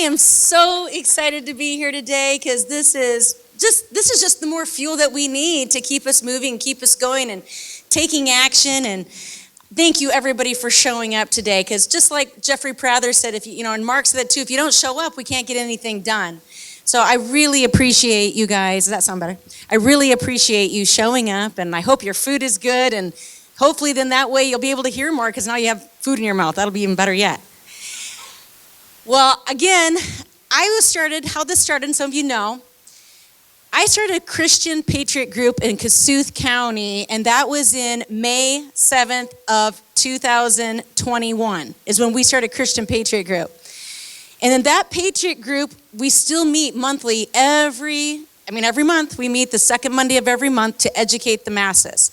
am so excited to be here today because this is just the more fuel that we need to keep us moving, keep us going and taking action. And thank you everybody for showing up today, because just like Jeffrey Prather said, if you know, and Mark said that too, if you don't show up, we can't get anything done. So I really appreciate you guys. Does that sound better? I really appreciate you showing up, and I hope your food is good, and hopefully then that way you'll be able to hear more, because now you have food in your mouth. That'll be even better yet. Well, again, how this started, and some of you know, I started a Christian Patriot group in Kossuth County, and that was in May 7th of 2021 is when we started Christian Patriot group. And in that Patriot group, we still meet monthly every month. We meet the second Monday of every month to educate the masses.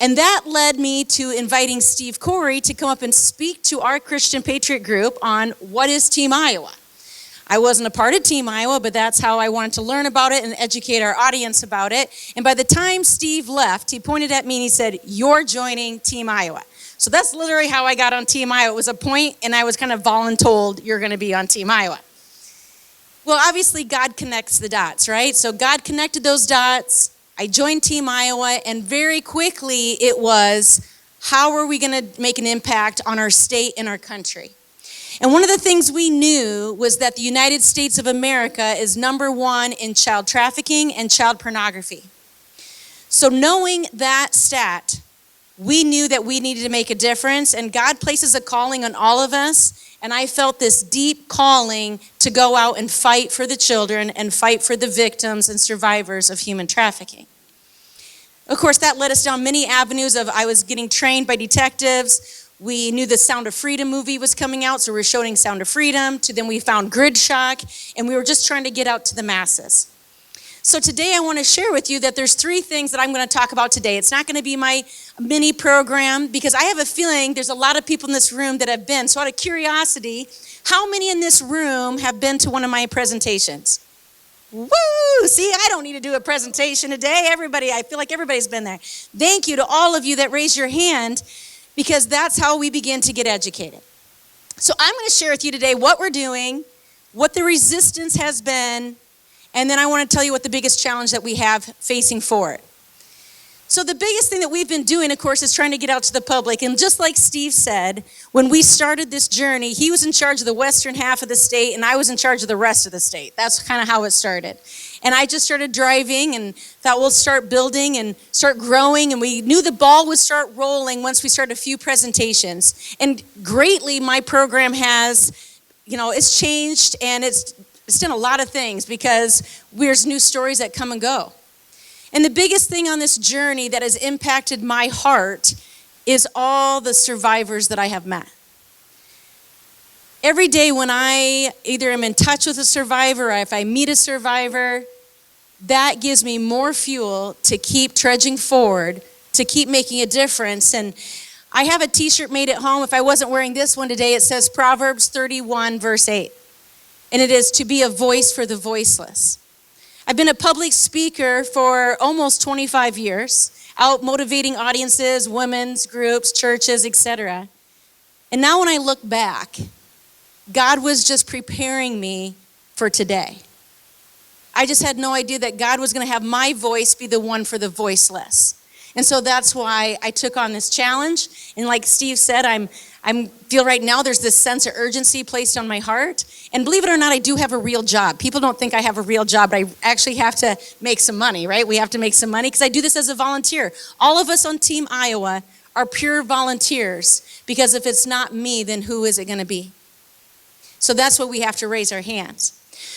And that led me to inviting Steve Corey to come up and speak to our Christian Patriot group on what is Team Iowa. I wasn't a part of Team Iowa, but that's how I wanted to learn about it and educate our audience about it. And by the time Steve left, he pointed at me and he said, "You're joining Team Iowa." So that's literally how I got on Team Iowa. It was a point, and I was kind of voluntold, "You're going to be on Team Iowa." Well, obviously, God connects the dots, right? So God connected those dots. I joined Team Iowa, and very quickly it was, how are we going to make an impact on our state and our country? And one of the things we knew was that the United States of America is #1 in child trafficking and child pornography. So knowing that stat, we knew that we needed to make a difference, and God places a calling on all of us, and I felt this deep calling to go out and fight for the children and fight for the victims and survivors of human trafficking. Of course, that led us down many avenues of, I was getting trained by detectives. We knew the Sound of Freedom movie was coming out, so we were showing Sound of Freedom, to then we found Grid Shock, and we were just trying to get out to the masses. So today I want to share with you that there's 3 things that I'm going to talk about today. It's not going to be my mini program, because I have a feeling there's a lot of people in this room that have been. So out of curiosity, how many in this room have been to one of my presentations? Woo! See, I don't need to do a presentation today. I feel like everybody's been there. Thank you to all of you that raised your hand, because that's how we begin to get educated. So I'm going to share with you today what we're doing, what the resistance has been, and then I want to tell you what the biggest challenge that we have facing forward. So the biggest thing that we've been doing, of course, is trying to get out to the public. And just like Steve said, when we started this journey, he was in charge of the western half of the state, and I was in charge of the rest of the state. That's kind of how it started. And I just started driving and thought we'll start building and start growing. And we knew the ball would start rolling once we started a few presentations. And greatly, my program has, it's changed, and it's done a lot of things, because there's new stories that come and go. And the biggest thing on this journey that has impacted my heart is all the survivors that I have met. Every day when I either am in touch with a survivor, or if I meet a survivor, that gives me more fuel to keep trudging forward, to keep making a difference. And I have a t-shirt made at home. If I wasn't wearing this one today, it says Proverbs 31 verse 8. And it is to be a voice for the voiceless. I've been a public speaker for almost 25 years, out motivating audiences, women's groups, churches, etc. And now when I look back, God was just preparing me for today. I just had no idea that God was going to have my voice be the one for the voiceless. And so that's why I took on this challenge. And like Steve said, I feel right now there's this sense of urgency placed on my heart. And believe it or not, I do have a real job. People don't think I have a real job, but I actually have to make some money, right? We have to make some money, because I do this as a volunteer. All of us on Team Iowa are pure volunteers, because if it's not me, then who is it going to be? So that's what we have to raise our hands.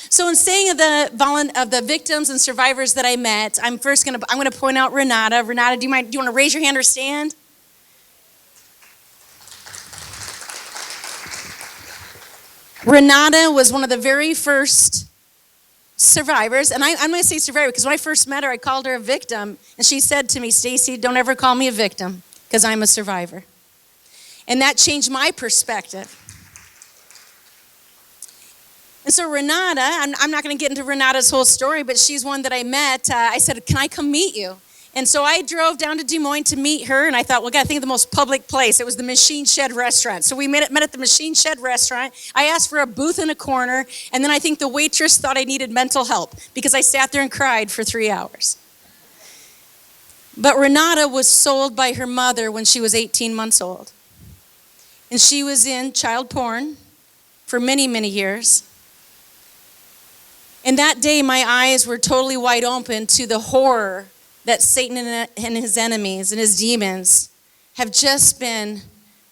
So in saying of the victims and survivors that I met, I'm going to point out Renata. Renata, do you want to raise your hand or stand? Renata was one of the very first survivors, and I'm going to say survivor because when I first met her, I called her a victim, and she said to me, "Stacy, don't ever call me a victim, because I'm a survivor." And that changed my perspective. And so Renata, I'm not going to get into Renata's whole story, but she's one that I met. I said, "Can I come meet you?" And so I drove down to Des Moines to meet her, and I thought, well, I got to think of the most public place. It was the Machine Shed Restaurant. So we met at the Machine Shed Restaurant. I asked for a booth in a corner, and then I think the waitress thought I needed mental help because I sat there and cried for 3 hours. But Renata was sold by her mother when she was 18 months old. And she was in child porn for many, many years. And that day, my eyes were totally wide open to the horror that Satan and his enemies and his demons have just been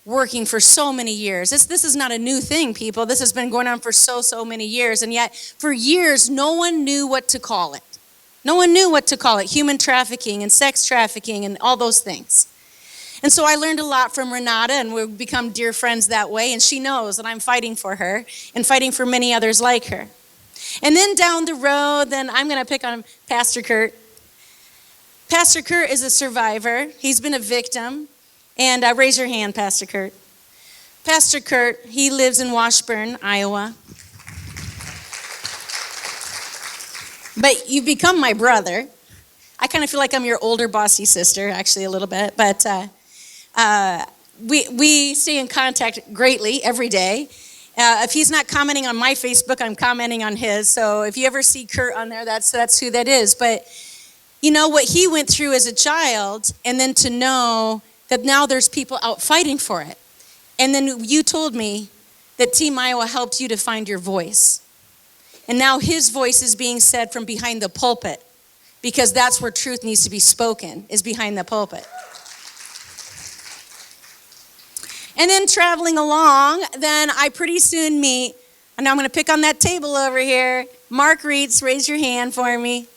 working for so many years. This is not a new thing, people. This has been going on for so many years. And yet, for years, no one knew what to call it. No one knew what to call it. Human trafficking and sex trafficking and all those things. And so I learned a lot from Renata, and we've become dear friends that way. And she knows that I'm fighting for her and fighting for many others like her. And then down the road, then I'm going to pick on Pastor Kurt. Pastor Kurt is a survivor. He's been a victim. And raise your hand, Pastor Kurt. Pastor Kurt, he lives in Washburn, Iowa. But you've become my brother. I kind of feel like I'm your older bossy sister, actually a little bit. But we stay in contact greatly every day. If he's not commenting on my Facebook, I'm commenting on his. So if you ever see Kurt on there, that's who that is. But you know what he went through as a child, and then to know that now there's people out fighting for it. And then you told me that Team Iowa helped you to find your voice. And now his voice is being said from behind the pulpit, because that's where truth needs to be spoken, is behind the pulpit. And then traveling along, then I pretty soon meet, and I'm going to pick on that table over here, Mark Reitz. Raise your hand for me.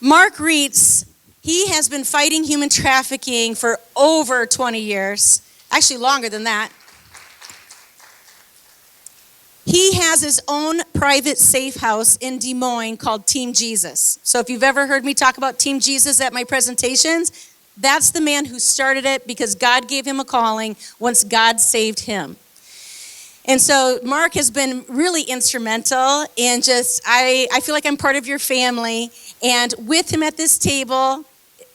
Mark Reitz, he has been fighting human trafficking for over 20 years, actually longer than that. He has his own private safe house in Des Moines called Team Jesus. So if you've ever heard me talk about Team Jesus at my presentations, that's the man who started it because God gave him a calling once God saved him. And so Mark has been really instrumental in just, I feel like I'm part of your family. And with him at this table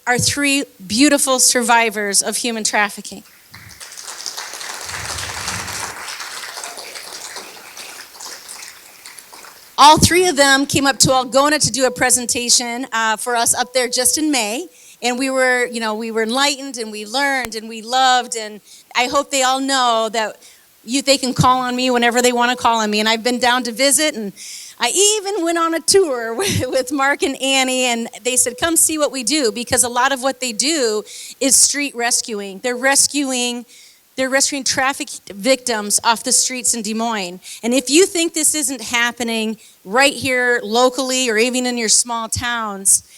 are 3 beautiful survivors of human trafficking. All 3 of them came up to Algona to do a presentation for us up there just in May. And we were enlightened, and we learned, and we loved. And I hope they all know that they can call on me whenever they want to call on me. And I've been down to visit, and I even went on a tour with Mark and Annie, and they said, come see what we do, because a lot of what they do is street rescuing. They're rescuing trafficked victims off the streets in Des Moines. And if you think this isn't happening right here locally or even in your small towns,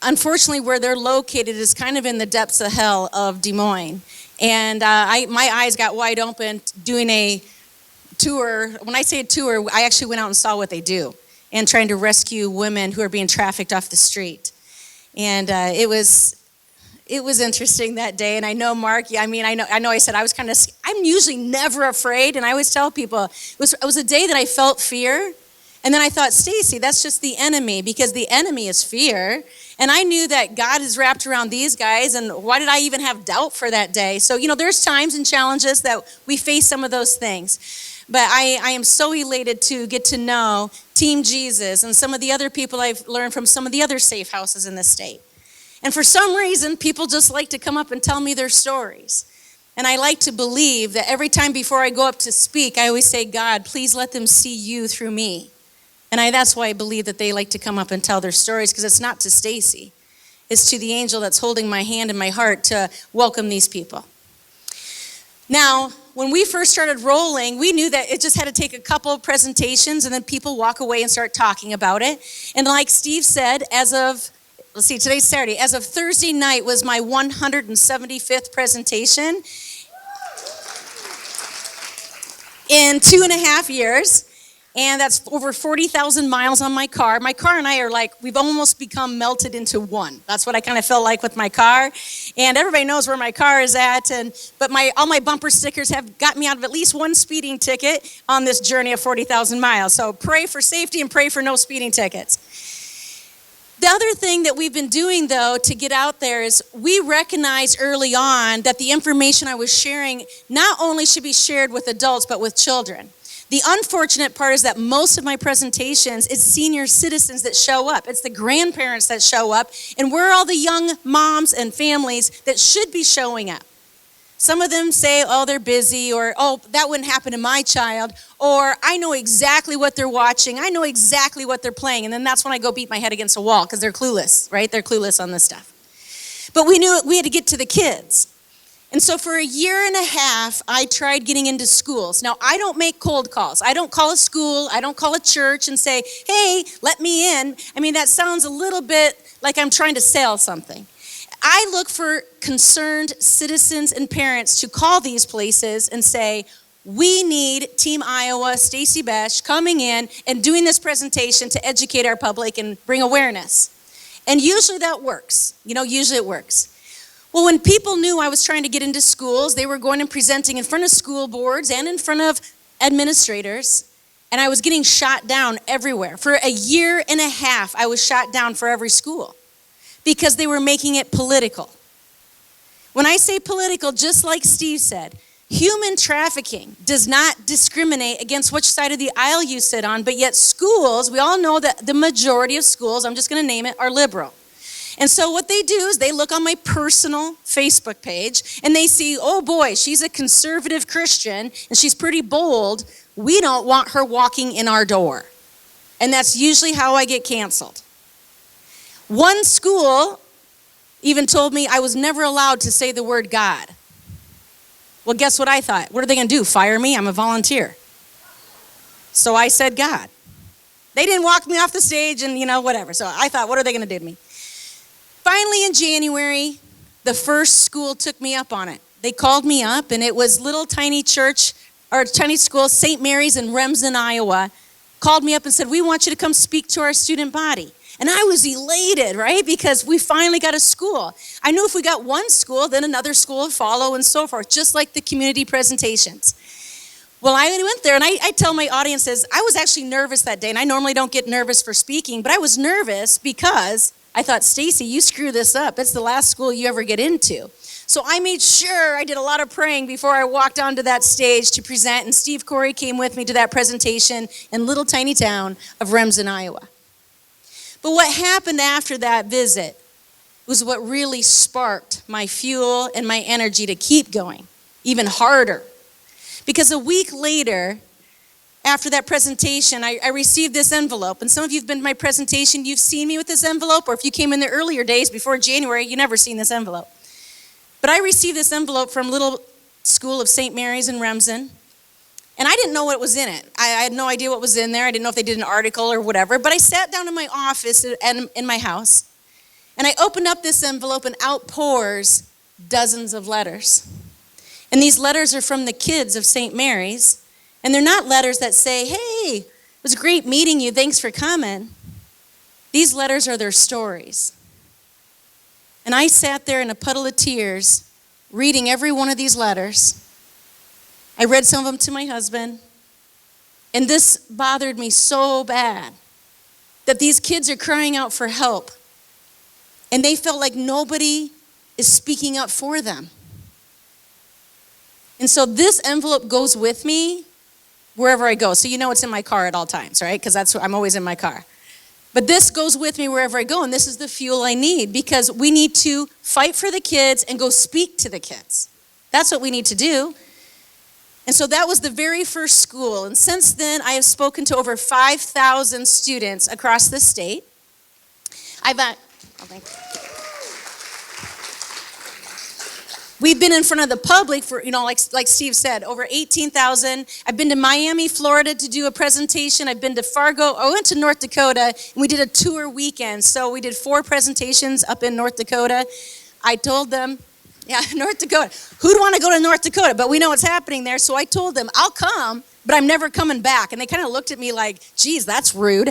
unfortunately where they're located is kind of in the depths of hell of Des Moines. And my eyes got wide open doing a tour. When I say a tour, I actually went out and saw what they do and trying to rescue women who are being trafficked off the street. And it was interesting that day. And I know Mark, I know I said I was I'm usually never afraid. And I always tell people, it was a day that I felt fear. And then I thought, Stacy, that's just the enemy, because the enemy is fear. And I knew that God is wrapped around these guys, and why did I even have doubt for that day? So, there's times and challenges that we face some of those things. But I am so elated to get to know Team Jesus and some of the other people I've learned from some of the other safe houses in the state. And for some reason, people just like to come up and tell me their stories. And I like to believe that every time before I go up to speak, I always say, God, please let them see you through me. And that's why I believe that they like to come up and tell their stories, because it's not to Stacy. It's to the angel that's holding my hand and my heart to welcome these people. Now, when we first started rolling, we knew that it just had to take a couple of presentations and then people walk away and start talking about it. And like Steve said, today's Saturday. As of Thursday night was my 175th presentation in 2.5 years. And that's over 40,000 miles on my car. My car and I are we've almost become melted into one. That's what I kind of felt like with my car. And everybody knows where my car is at. But all my bumper stickers have got me out of at least one speeding ticket on this journey of 40,000 miles. So pray for safety and pray for no speeding tickets. The other thing that we've been doing, though, to get out there is we recognized early on that the information I was sharing not only should be shared with adults, but with children. The unfortunate part is that most of my presentations, it's senior citizens that show up. It's the grandparents that show up, and we're all the young moms and families that should be showing up. Some of them say, oh, they're busy, or, oh, that wouldn't happen to my child, or I know exactly what they're watching, I know exactly what they're playing, and then that's when I go beat my head against a wall, because they're clueless, right? They're clueless on this stuff. But we knew we had to get to the kids. And so for a year and a half, I tried getting into schools. Now, I don't make cold calls. I don't call a school, I don't call a church and say, hey, let me in. I mean, that sounds a little bit like I'm trying to sell something. I look for concerned citizens and parents to call these places and say, we need Team Iowa, Stacy Besch, coming in and doing this presentation to educate our public and bring awareness. And usually that works. Usually it works. Well, when people knew I was trying to get into schools, they were going and presenting in front of school boards and in front of administrators, and I was getting shot down everywhere. For a year and a half, I was shot down for every school, because they were making it political. When I say political, just like Steve said, human trafficking does not discriminate against which side of the aisle you sit on, but yet schools, we all know that the majority of schools, I'm just gonna name it, are liberal. And so what they do is they look on my personal Facebook page and they see, oh boy, she's a conservative Christian and she's pretty bold. We don't want her walking in our door. And that's usually how I get canceled. One school even told me I was never allowed to say the word God. Well, guess what I thought? What are they going to do, fire me? I'm a volunteer. So I said God. They didn't walk me off the stage and, whatever. So I thought, what are they going to do to me? Finally, in January, the first school took me up on it. They called me up, and it was little tiny church, or tiny school, St. Mary's in Remsen, Iowa, called me up and said, we want you to come speak to our student body. And I was elated, right? Because we finally got a school. I knew if we got one school, then another school would follow and so forth, just like the community presentations. Well, I went there, and I tell my audiences, I was actually nervous that day, and I normally don't get nervous for speaking, but I was nervous because I thought, Stacy, you screw this up. It's the last school you ever get into. So I made sure I did a lot of praying before I walked onto that stage to present, and Steve Corey came with me to that presentation in little tiny town of Remsen, Iowa. But what happened after that visit was what really sparked my fuel and my energy to keep going, even harder. Because a week later, after that presentation, I received this envelope. And some of you have been to my presentation, you've seen me with this envelope, or if you came in the earlier days before January, you never seen this envelope. But I received this envelope from little school of St. Mary's in Remsen. And I didn't know what was in it. I had no idea what was in there. I didn't know if they did an article or whatever. But I sat down in my office and in my house, and I opened up this envelope, and out pours dozens of letters. And these letters are from the kids of St. Mary's. And they're not letters that say, hey, it was great meeting you, thanks for coming. These letters are their stories. And I sat there in a puddle of tears, reading every one of these letters. I read some of them to my husband, and this bothered me so bad that these kids are crying out for help, and they felt like nobody is speaking up for them. And so this envelope goes with me wherever I go. So it's in my car at all times, right? Because I'm always in my car. But this goes with me wherever I go, and this is the fuel I need, because we need to fight for the kids and go speak to the kids. That's what we need to do. And so that was the very first school. And since then, I have spoken to over 5,000 students across the state. We've been in front of the public for, like Steve said, over 18,000. I've been to Miami, Florida to do a presentation. I've been to Fargo. I went to North Dakota, and we did a tour weekend. So we did 4 presentations up in North Dakota. I told them, North Dakota. Who'd want to go to North Dakota? But we know what's happening there. So I told them, I'll come, but I'm never coming back. And they kind of looked at me like, geez, that's rude.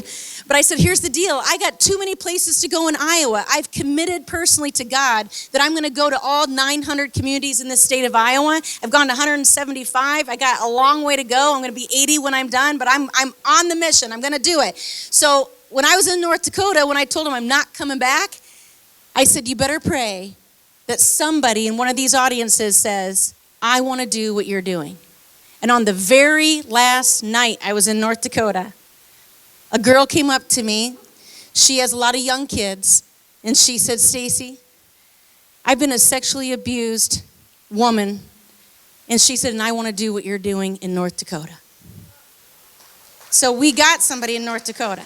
But I said, here's the deal. I got too many places to go in Iowa. I've committed personally to God that I'm going to go to all 900 communities in the state of Iowa. I've gone to 175. I got a long way to go. I'm going to be 80 when I'm done, but I'm on the mission. I'm going to do it. So when I was in North Dakota, when I told them I'm not coming back, I said, you better pray that somebody in one of these audiences says, I want to do what you're doing. And on the very last night I was in North Dakota, a girl came up to me. She has a lot of young kids. And she said, Stacy, I've been a sexually abused woman. And she said, and I want to do what you're doing in North Dakota. So we got somebody in North Dakota.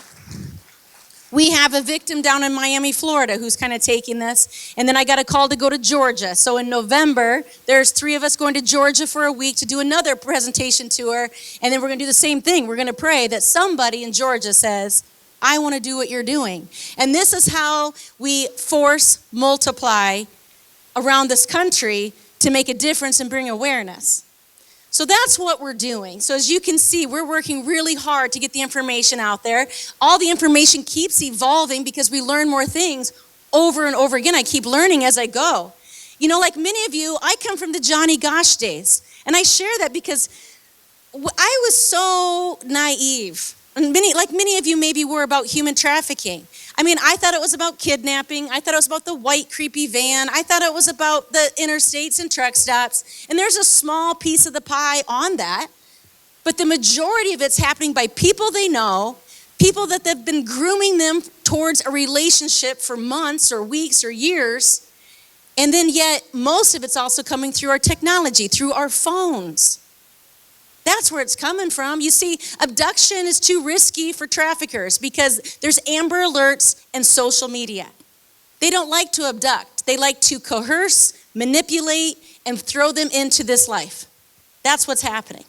We have a victim down in Miami, Florida, who's kind of taking this. And then I got a call to go to Georgia. So in November, there's 3 of us going to Georgia for a week to do another presentation tour. And then we're going to do the same thing. We're going to pray that somebody in Georgia says, I want to do what you're doing. And this is how we force multiply around this country to make a difference and bring awareness. So that's what we're doing. So as you can see, we're working really hard to get the information out there. All the information keeps evolving because we learn more things over and over again. I keep learning as I go. You know, like many of you, I come from the Johnny Gosh days. And I share that because I was so naive. And many of you maybe were about human trafficking. I mean, I thought it was about kidnapping. I thought it was about the white creepy van. I thought it was about the interstates and truck stops. And there's a small piece of the pie on that. But the majority of it's happening by people they know, people that have been grooming them towards a relationship for months or weeks or years. And then yet most of it's also coming through our technology, through our phones. That's where it's coming from. You see, abduction is too risky for traffickers because there's Amber Alerts and social media. They don't like to abduct. They like to coerce, manipulate, and throw them into this life. That's what's happening.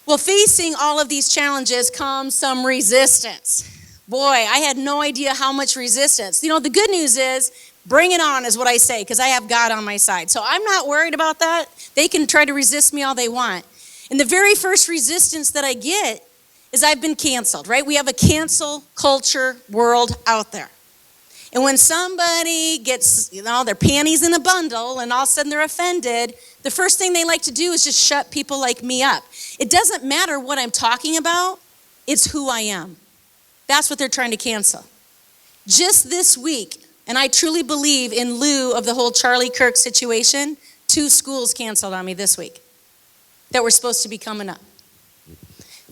Well, facing all of these challenges comes some resistance. Boy, I had no idea how much resistance. You know, the good news is, bring it on is what I say, because I have God on my side. So I'm not worried about that. They can try to resist me all they want. And the very first resistance that I get is I've been canceled, right? We have a cancel culture world out there. And when somebody gets, their panties in a bundle and all of a sudden they're offended, the first thing they like to do is just shut people like me up. It doesn't matter what I'm talking about, it's who I am. That's what they're trying to cancel. Just this week, and I truly believe in lieu of the whole Charlie Kirk situation, 2 schools canceled on me this week that were supposed to be coming up.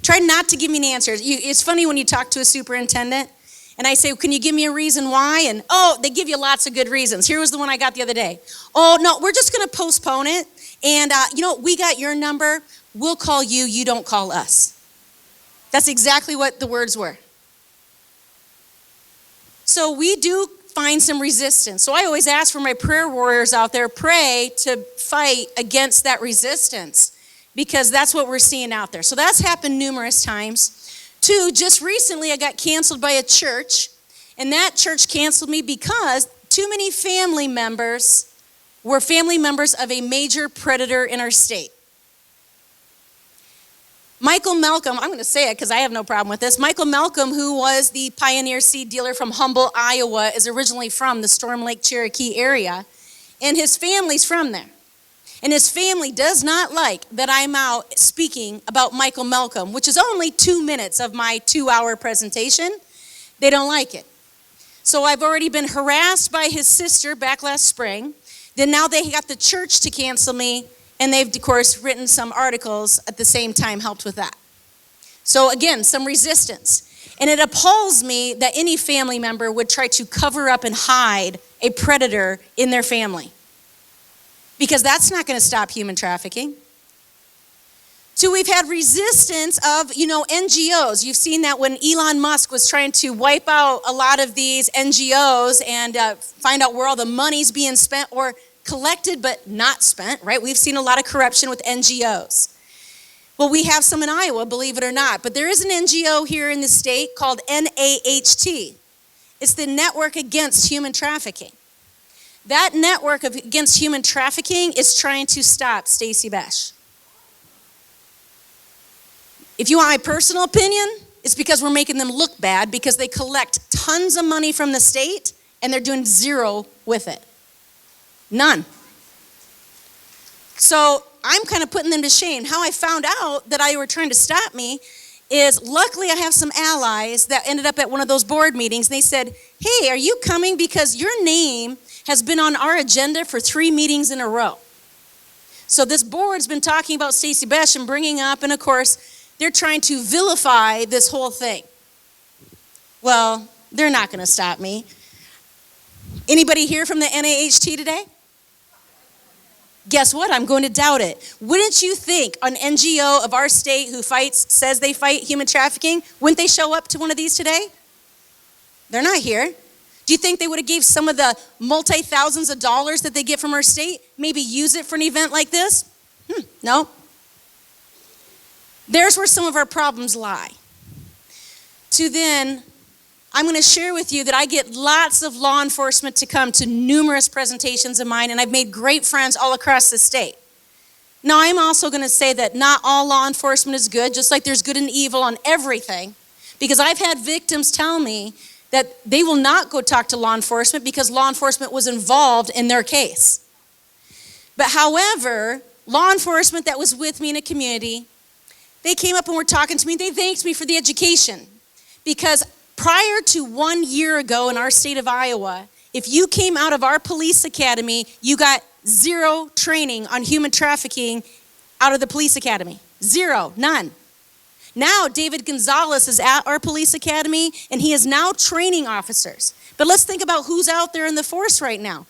Try not to give me an answer. It's funny when you talk to a superintendent and I say, well, can you give me a reason why? And they give you lots of good reasons. Here was the one I got the other day. Oh, no, we're just going to postpone it. And, we got your number. We'll call you. You don't call us. That's exactly what the words were. So we do find some resistance. So I always ask for my prayer warriors out there, pray to fight against that resistance because that's what we're seeing out there. So that's happened numerous times. 2, just recently I got canceled by a church, and that church canceled me because too many family members were family members of a major predator in our state. Michael Malcolm, I'm going to say it because I have no problem with this. Michael Malcolm, who was the pioneer seed dealer from Humboldt, Iowa, is originally from the Storm Lake Cherokee area, and his family's from there. And his family does not like that I'm out speaking about Michael Malcolm, which is only 2 minutes of my 2-hour presentation. They don't like it. So I've already been harassed by his sister back last spring. Then now they got the church to cancel me. And they've, of course, written some articles at the same time, helped with that. So again, some resistance. And it appalls me that any family member would try to cover up and hide a predator in their family. Because that's not going to stop human trafficking. 2, we've had resistance of, NGOs. You've seen that when Elon Musk was trying to wipe out a lot of these NGOs and find out where all the money's being spent or collected but not spent, right? We've seen a lot of corruption with NGOs. Well, we have some in Iowa, believe it or not, but there is an NGO here in the state called NAHT. It's the Network Against Human Trafficking. That network against human trafficking is trying to stop Stacy Besch. If you want my personal opinion, it's because we're making them look bad because they collect tons of money from the state and they're doing 0 with it. None. So I'm kind of putting them to shame. How I found out that they were trying to stop me is luckily I have some allies that ended up at one of those board meetings. And they said, hey, are you coming? Because your name has been on our agenda for 3 meetings in a row. So this board's been talking about Stacy Besch and bringing up, and of course, they're trying to vilify this whole thing. Well, they're not going to stop me. Anybody here from the NAHT today? Guess what? I'm going to doubt it. Wouldn't you think an NGO of our state who says they fight human trafficking, wouldn't they show up to one of these today? They're not here. Do you think they would have gave some of the multi-thousands of dollars that they get from our state, maybe use it for an event like this? No. There's where some of our problems lie. I'm going to share with you that I get lots of law enforcement to come to numerous presentations of mine, and I've made great friends all across the state. Now, I'm also going to say that not all law enforcement is good, just like there's good and evil on everything, because I've had victims tell me that they will not go talk to law enforcement because law enforcement was involved in their case. But however, law enforcement that was with me in a community, they came up and were talking to me. They thanked me for the education, because prior to 1 year ago in our state of Iowa, if you came out of our police academy, you got 0 training on human trafficking out of the police academy. 0, none. Now David Gonzalez is at our police academy, and he is now training officers. But let's think about who's out there in the force right now.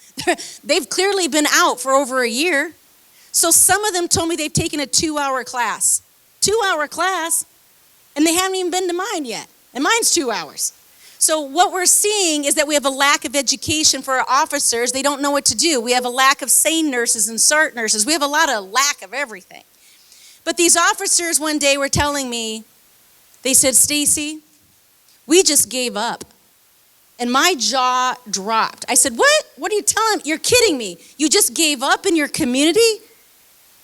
They've clearly been out for over a year. So some of them told me they've taken a 2-hour class. 2-hour class, and they haven't even been to mine yet. And mine's 2 hours. So what we're seeing is that we have a lack of education for our officers. They don't know what to do. We have a lack of SANE nurses and SART nurses. We have a lot of lack of everything. But these officers one day were telling me, they said, Stacy, we just gave up. And my jaw dropped. I said, what? What are you telling me? You're kidding me. You just gave up in your community?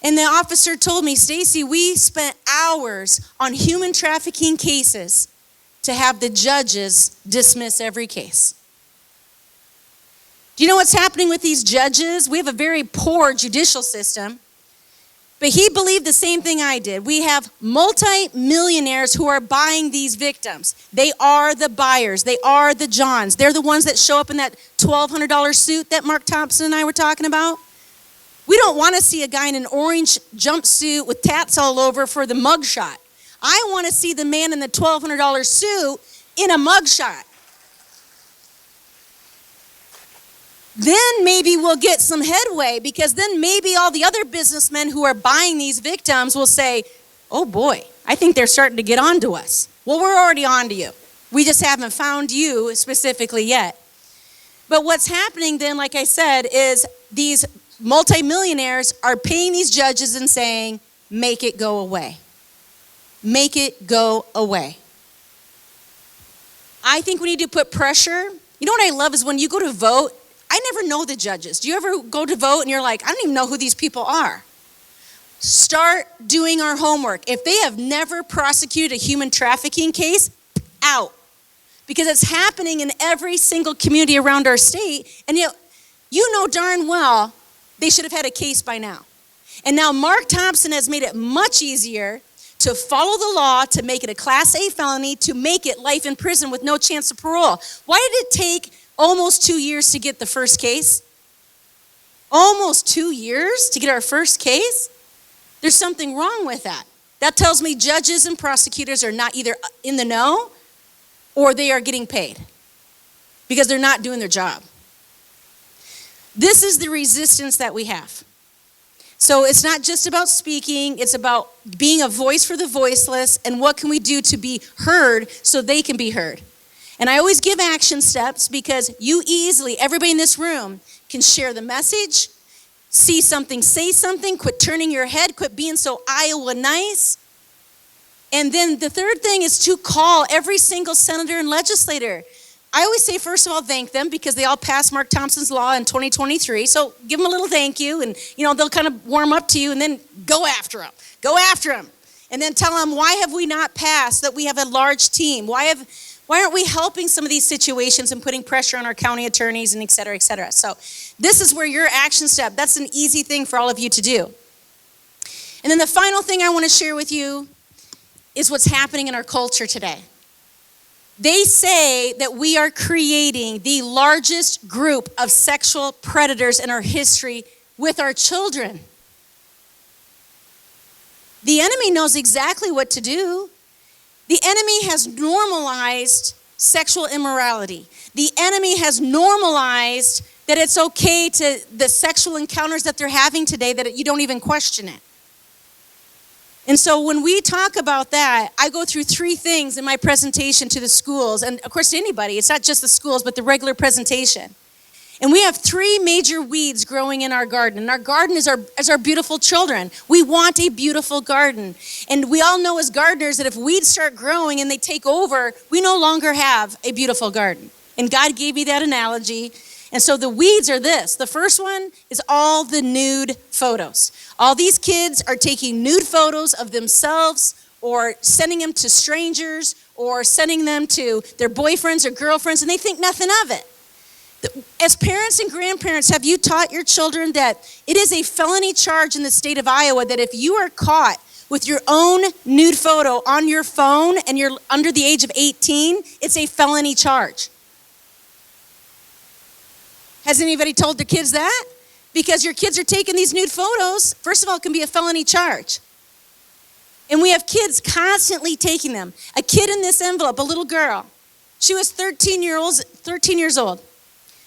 And the officer told me, Stacy, we spent hours on human trafficking cases to have the judges dismiss every case. Do you know what's happening with these judges? We have a very poor judicial system. But he believed the same thing I did. We have multi-millionaires who are buying these victims. They are the buyers. They are the Johns. They're the ones that show up in that $1,200 suit that Mark Thompson and I were talking about. We don't want to see a guy in an orange jumpsuit with tats all over for the mugshot. I want to see the man in the $1,200 suit in a mugshot. Then maybe we'll get some headway, because then maybe all the other businessmen who are buying these victims will say, oh boy, I think they're starting to get on to us. Well, we're already on to you. We just haven't found you specifically yet. But what's happening then, like I said, is these multimillionaires are paying these judges and saying, make it go away. Make it go away. I think we need to put pressure. You know what I love is when you go to vote, I never know the judges. Do you ever go to vote and you're like, I don't even know who these people are? Start doing our homework. If they have never prosecuted a human trafficking case, out. Because it's happening in every single community around our state. And you know darn well they should have had a case by now. And now Mark Thompson has made it much easier to follow the law, to make it a Class A felony, to make it life in prison with no chance of parole. Why did it take almost 2 years to get the first case? Almost 2 years to get our first case? There's something wrong with that. That tells me judges and prosecutors are not either in the know or they are getting paid because they're not doing their job. This is the resistance that we have. So it's not just about speaking, it's about being a voice for the voiceless, and what can we do to be heard so they can be heard. And I always give action steps because everybody in this room can share the message, see something, say something, quit turning your head, quit being so Iowa nice. And then the third thing is to call every single senator and legislator. I always say, first of all, thank them because they all passed Mark Thompson's law in 2023. So give them a little thank you, and they'll kind of warm up to you, and then go after them. Go after them. And then tell them, why have we not passed that we have a large team? Why aren't we helping some of these situations and putting pressure on our county attorneys and et cetera, et cetera? So this is where your action step, that's an easy thing for all of you to do. And then the final thing I want to share with you is what's happening in our culture today. They say that we are creating the largest group of sexual predators in our history with our children. The enemy knows exactly what to do. The enemy has normalized sexual immorality. The enemy has normalized that it's okay to the sexual encounters that they're having today, that you don't even question it. And so when we talk about that, I go through 3 things in my presentation to the schools, and of course to anybody. It's not just the schools, but the regular presentation. And we have 3 major weeds growing in our garden. And our garden is our beautiful children. We want a beautiful garden. And we all know as gardeners that if weeds start growing and they take over, we no longer have a beautiful garden. And God gave me that analogy. And so the weeds are this. The first one is all the nude photos. All these kids are taking nude photos of themselves or sending them to strangers or sending them to their boyfriends or girlfriends, and they think nothing of it. As parents and grandparents, have you taught your children that it is a felony charge in the state of Iowa that if you are caught with your own nude photo on your phone and you're under the age of 18, it's a felony charge? Has anybody told their kids that? Because your kids are taking these nude photos, first of all, it can be a felony charge. And we have kids constantly taking them. A kid in this envelope, a little girl, she was 13 years old.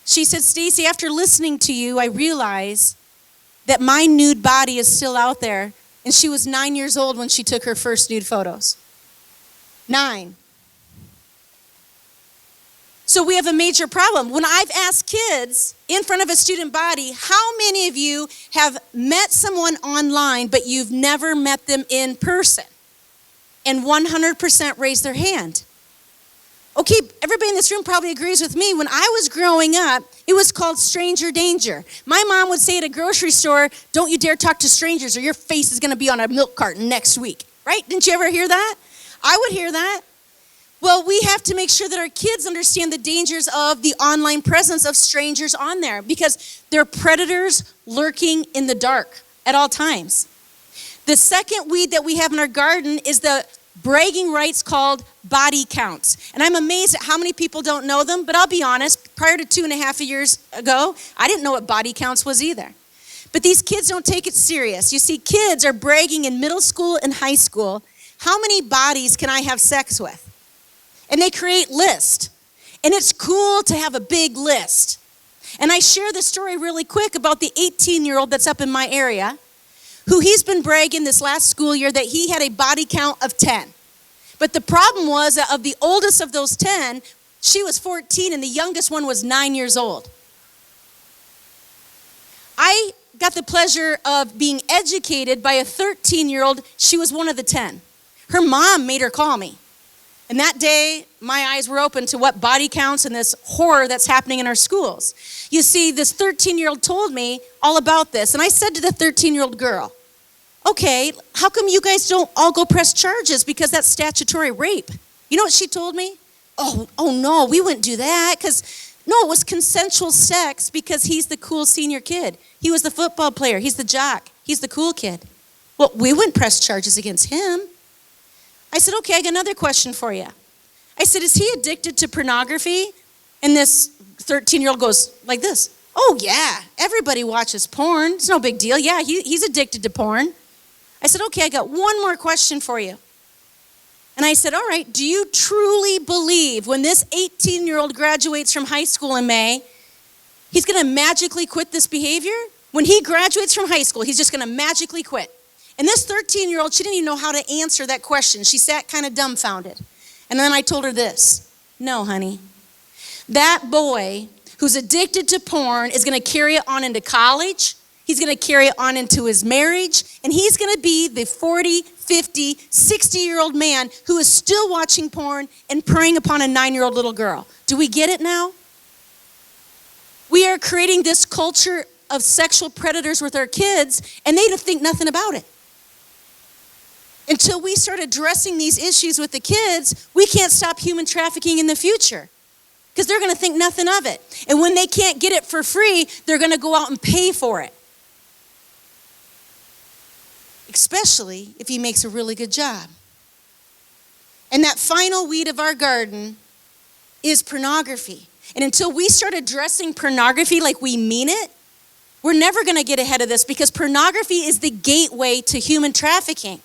She said, Stacy, after listening to you, I realize that my nude body is still out there. And she was 9 years old when she took her first nude photos. 9. So we have a major problem. When I've asked kids in front of a student body, how many of you have met someone online, but you've never met them in person? And 100% raised their hand. Okay, everybody in this room probably agrees with me. When I was growing up, it was called stranger danger. My mom would say at a grocery store, don't you dare talk to strangers or your face is going to be on a milk carton next week. Right? Didn't you ever hear that? I would hear that. Well, we have to make sure that our kids understand the dangers of the online presence of strangers on there because they're predators lurking in the dark at all times. The second weed that we have in our garden is the bragging rights called body counts. And I'm amazed at how many people don't know them, but I'll be honest, prior to 2.5 years ago, I didn't know what body counts was either. But these kids don't take it serious. You see, kids are bragging in middle school and high school, how many bodies can I have sex with? And they create lists. And it's cool to have a big list. And I share the story really quick about the 18-year-old that's up in my area, who he's been bragging this last school year that he had a body count of 10. But the problem was that of the oldest of those 10, she was 14 and the youngest one was 9 years old. I got the pleasure of being educated by a 13-year-old. She was one of the 10. Her mom made her call me. And that day, my eyes were open to what body counts and this horror that's happening in our schools. You see, this 13-year-old told me all about this. And I said to the 13-year-old girl, okay, how come you guys don't all go press charges because that's statutory rape? You know what she told me? Oh no, we wouldn't do that because, no, it was consensual sex because he's the cool senior kid. He was the football player. He's the jock. He's the cool kid. Well, we wouldn't press charges against him. I said, okay, I got another question for you. I said, is he addicted to pornography? And this 13-year-old goes like this. Oh, yeah, everybody watches porn. It's no big deal. Yeah, he's addicted to porn. I said, okay, I got one more question for you. And I said, all right, do you truly believe when this 18-year-old graduates from high school in May, he's going to magically quit this behavior? When he graduates from high school, he's just going to magically quit. And this 13-year-old, she didn't even know how to answer that question. She sat kind of dumbfounded. And then I told her this, no, honey, that boy who's addicted to porn is going to carry it on into college. He's going to carry it on into his marriage. And he's going to be the 40, 50, 60-year-old man who is still watching porn and preying upon a 9-year-old little girl. Do we get it now? We are creating this culture of sexual predators with our kids, and they don't think nothing about it. Until we start addressing these issues with the kids, we can't stop human trafficking in the future because they're going to think nothing of it. And when they can't get it for free, they're going to go out and pay for it. Especially if he makes a really good job. And that final weed of our garden is pornography. And until we start addressing pornography like we mean it, we're never going to get ahead of this, because pornography is the gateway to human trafficking.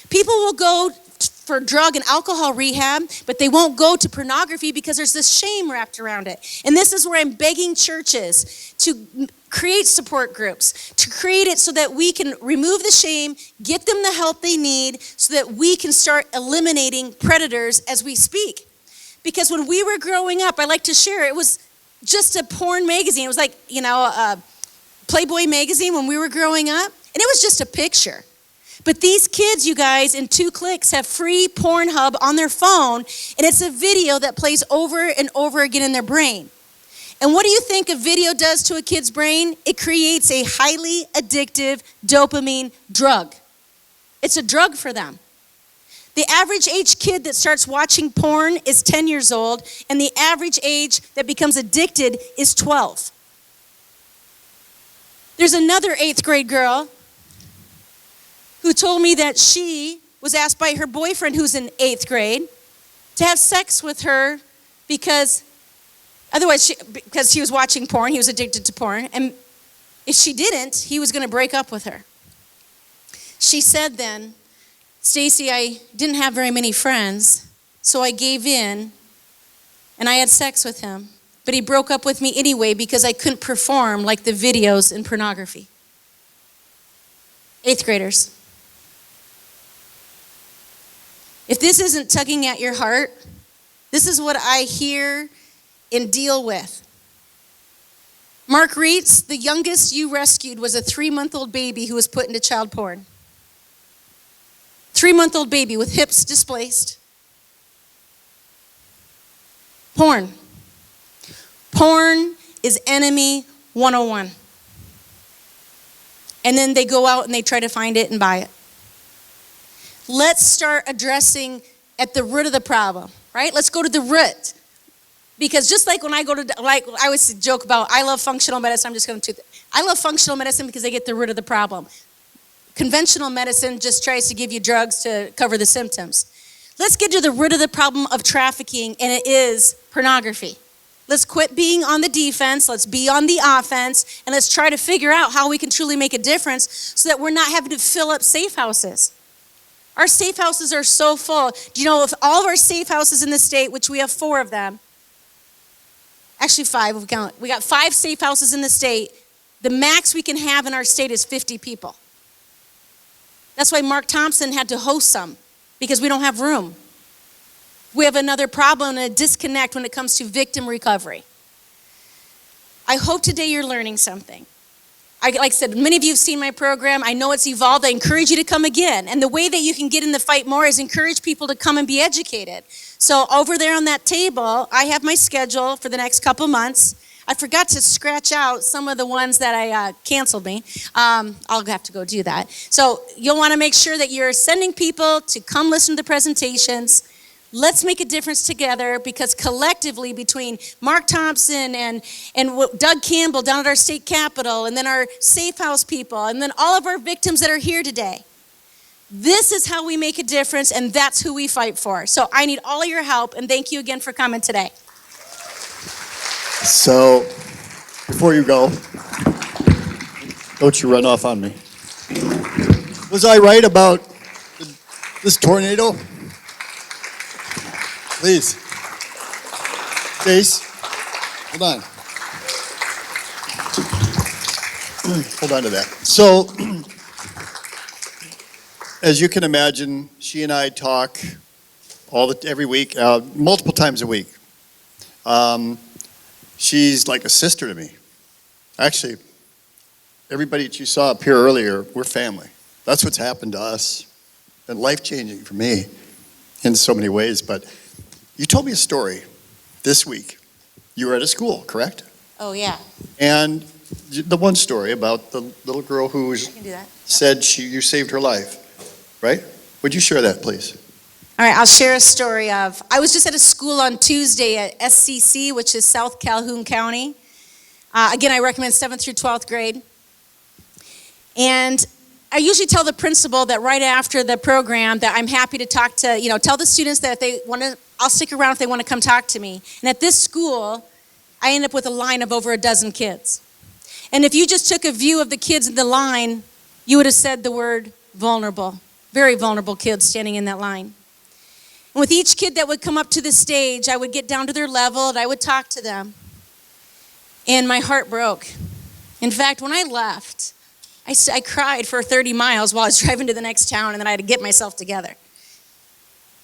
People will go for drug and alcohol rehab, but they won't go to pornography because there's this shame wrapped around it. And this is where I'm begging churches to create support groups, to create it so that we can remove the shame, get them the help they need, so that we can start eliminating predators as we speak. Because when we were growing up, I like to share, it was just a porn magazine. It was like, Playboy magazine when we were growing up, and it was just a picture. But these kids, you guys, in 2 clicks have free Pornhub on their phone, and it's a video that plays over and over again in their brain. And what do you think a video does to a kid's brain? It creates a highly addictive dopamine drug. It's a drug for them. The average age kid that starts watching porn is 10 years old, and the average age that becomes addicted is 12. There's another 8th grade girl who told me that she was asked by her boyfriend, who's in 8th grade, to have sex with her because he was watching porn, he was addicted to porn, and if she didn't, he was going to break up with her. She said then, "Stacy, I didn't have very many friends, so I gave in, and I had sex with him. But he broke up with me anyway because I couldn't perform like the videos in pornography." 8th graders. If this isn't tugging at your heart, this is what I hear and deal with. Mark Reitz, the youngest you rescued was a 3-month-old baby who was put into child porn. 3-month-old baby with hips displaced. Porn. Porn is enemy 101. And then they go out and they try to find it and buy it. Let's start addressing at the root of the problem, right? Let's go to the root. Because just like when I go to, I always joke about, I love functional medicine, I love functional medicine because they get the root of the problem. Conventional medicine just tries to give you drugs to cover the symptoms. Let's get to the root of the problem of trafficking, and it is pornography. Let's quit being on the defense, let's be on the offense, and let's try to figure out how we can truly make a difference so that we're not having to fill up safe houses. Our safe houses are so full. Do you know, if all of our safe houses in the state, which we have 4 of them, actually 5, we got 5 safe houses in the state, the max we can have in our state is 50 people. That's why Mark Thompson had to host some, because we don't have room. We have another problem and a disconnect when it comes to victim recovery. I hope today you're learning something. Like I said, many of you have seen my program. I know it's evolved. I encourage you to come again. And the way that you can get in the fight more is encourage people to come and be educated. So over there on that table, I have my schedule for the next couple months. I forgot to scratch out some of the ones that I canceled me. I'll have to go do that. So you'll want to make sure that you're sending people to come listen to the presentations. Let's make a difference together, because collectively between Mark Thompson and Doug Campbell down at our state capitol, and then our safe house people, and then all of our victims that are here today, this is how we make a difference, and that's who we fight for. So I need all of your help, and thank you again for coming today. So, before you go, don't you run off on me. Was I right about this tornado? Please. Stace, hold on. Hold on to that. So, as you can imagine, she and I talk every week, multiple times a week. She's like a sister to me. Actually, everybody that you saw up here earlier, we're family. That's what's happened to us, and life-changing for me in so many ways. But you told me a story this week. You were at a school, correct? Oh, yeah. And the one story about the little girl who said you saved her life, right? Would you share that, please? All right, I'll share a story of, I was just at a school on Tuesday at SCC, which is South Calhoun County. Again, I recommend 7th through 12th grade. And I usually tell the principal that right after the program that I'm happy to talk to, tell the students that if they want to, I'll stick around if they want to come talk to me. And at this school, I end up with a line of over a dozen kids. And if you just took a view of the kids in the line, you would have said the word vulnerable. Very vulnerable kids standing in that line. And with each kid that would come up to the stage, I would get down to their level and I would talk to them. And my heart broke. In fact, when I left, I cried for 30 miles while I was driving to the next town, and then I had to get myself together.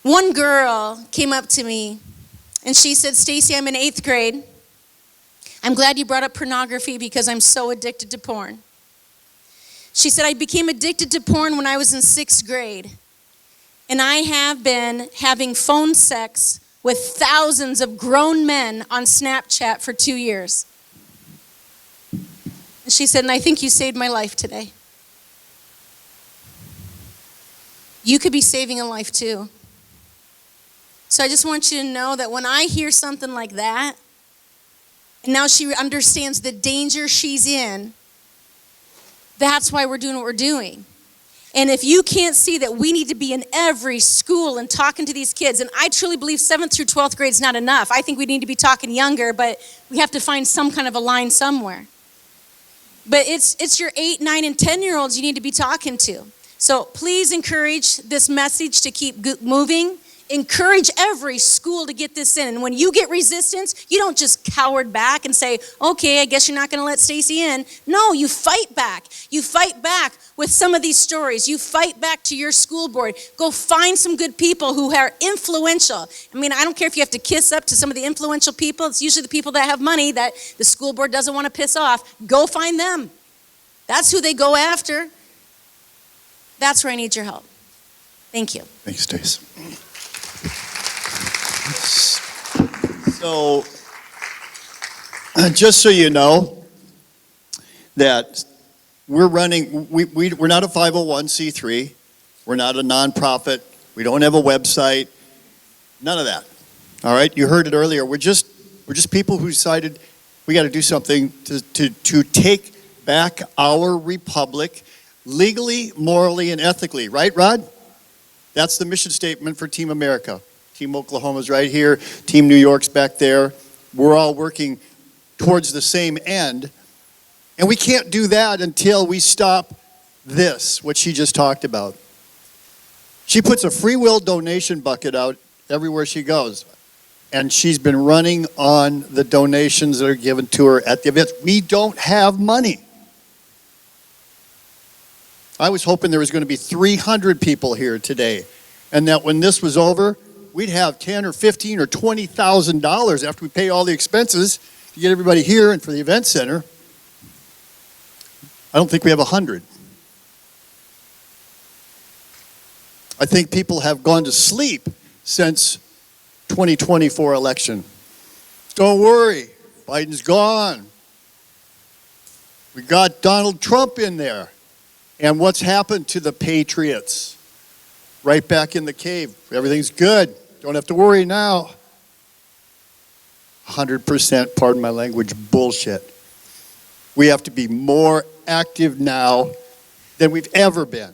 One girl came up to me, and she said, "Stacy, I'm in 8th grade. I'm glad you brought up pornography because I'm so addicted to porn." She said, "I became addicted to porn when I was in 6th grade, and I have been having phone sex with thousands of grown men on Snapchat for 2 years." And she said, "And I think you saved my life today." You could be saving a life too. So I just want you to know that when I hear something like that, and now she understands the danger she's in, that's why we're doing what we're doing. And if you can't see that we need to be in every school and talking to these kids, and I truly believe 7th through 12th grade is not enough. I think we need to be talking younger, but we have to find some kind of a line somewhere. But it's your 8, 9, and 10-year-olds you need to be talking to. So please encourage this message to keep moving. Encourage every school to get this in. And when you get resistance, you don't just cower back and say, "Okay, I guess you're not going to let Stacy in." No, you fight back. You fight back with some of these stories. You fight back to your school board. Go find some good people who are influential. I mean, I don't care if you have to kiss up to some of the influential people. It's usually the people that have money that the school board doesn't want to piss off. Go find them. That's who they go after. That's where I need your help. Thank you. Thanks, Stace. So, just so you know, that we're running, we're not a 501c3, we're not a nonprofit, we don't have a website, none of that. All right, you heard it earlier. We're just people who decided we got to do something to take back our republic legally, morally, and ethically. Right, Rod? That's the mission statement for Team America. Team Oklahoma's right here. Team New York's back there. We're all working towards the same end. And we can't do that until we stop this, what she just talked about. She puts a free will donation bucket out everywhere she goes. And she's been running on the donations that are given to her at the events. We don't have money. I was hoping there was going to be 300 people here today, and that when this was over, we'd have $10,000 or $15,000 or $20,000 after we pay all the expenses to get everybody here and for the event center. I don't think we have 100. I think people have gone to sleep since 2024 election. Don't worry, Biden's gone. We got Donald Trump in there. And what's happened to the patriots? Right back in the cave. Everything's good. Don't have to worry now. 100%, pardon my language, bullshit. We have to be more active now than we've ever been.